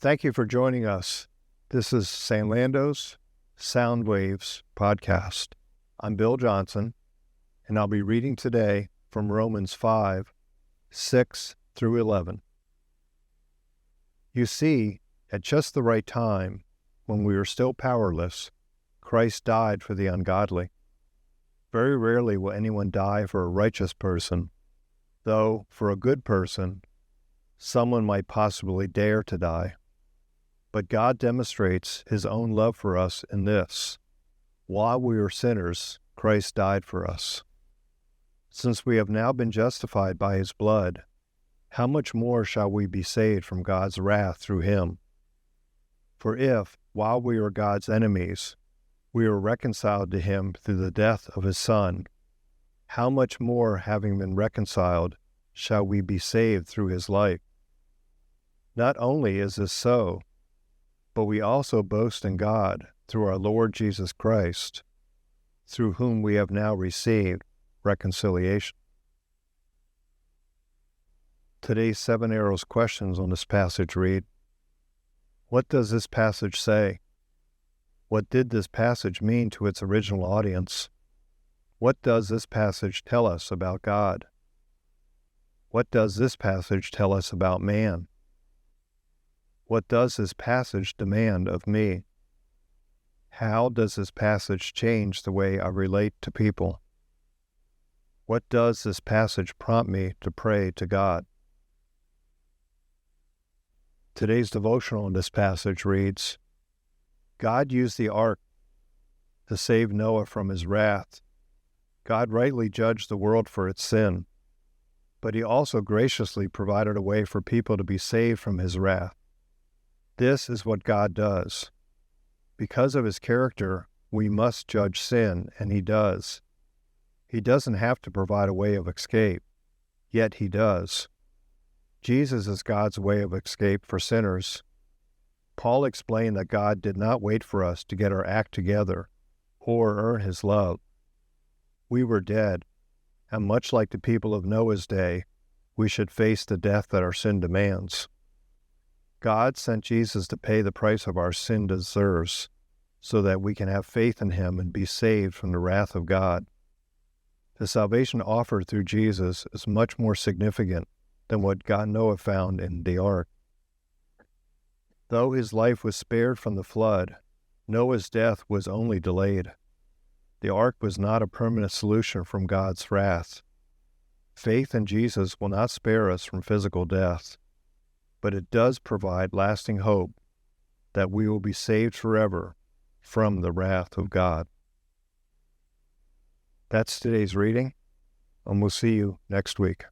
Thank you for joining us. This is San Lando's Sound Waves podcast. I'm Bill Johnson, and I'll be reading today from Romans 5, 6 through 11. You see, at just the right time, when we were still powerless, Christ died for the ungodly. Very rarely will anyone die for a righteous person, though for a good person, someone might possibly dare to die. But God demonstrates His own love for us in this: while we were sinners, Christ died for us. Since we have now been justified by His blood, how much more shall we be saved from God's wrath through Him? For if, while we were God's enemies, we were reconciled to Him through the death of His Son, how much more, having been reconciled, shall we be saved through His life? Not only is this so, but we also boast in God through our Lord Jesus Christ, through whom we have now received reconciliation. Today's 7 arrows questions on this passage read: what does this passage say? What did this passage mean to its original audience? What does this passage tell us about God? What does this passage tell us about man? What does this passage demand of me? How does this passage change the way I relate to people? What does this passage prompt me to pray to God? Today's devotional in this passage reads: God used the ark to save Noah from his wrath. God rightly judged the world for its sin, but He also graciously provided a way for people to be saved from His wrath. This is what God does. Because of His character, we must judge sin, and He does. He doesn't have to provide a way of escape, yet He does. Jesus is God's way of escape for sinners. Paul explained that God did not wait for us to get our act together or earn His love. We were dead, and much like the people of Noah's day, we should face the death that our sin demands. God sent Jesus to pay the price of our sin deserves, so that we can have faith in Him and be saved from the wrath of God. The salvation offered through Jesus is much more significant than what Noah found in the ark. Though his life was spared from the flood, Noah's death was only delayed. The ark was not a permanent solution from God's wrath. Faith in Jesus will not spare us from physical death, but it does provide lasting hope that we will be saved forever from the wrath of God. That's today's reading, and we'll see you next week.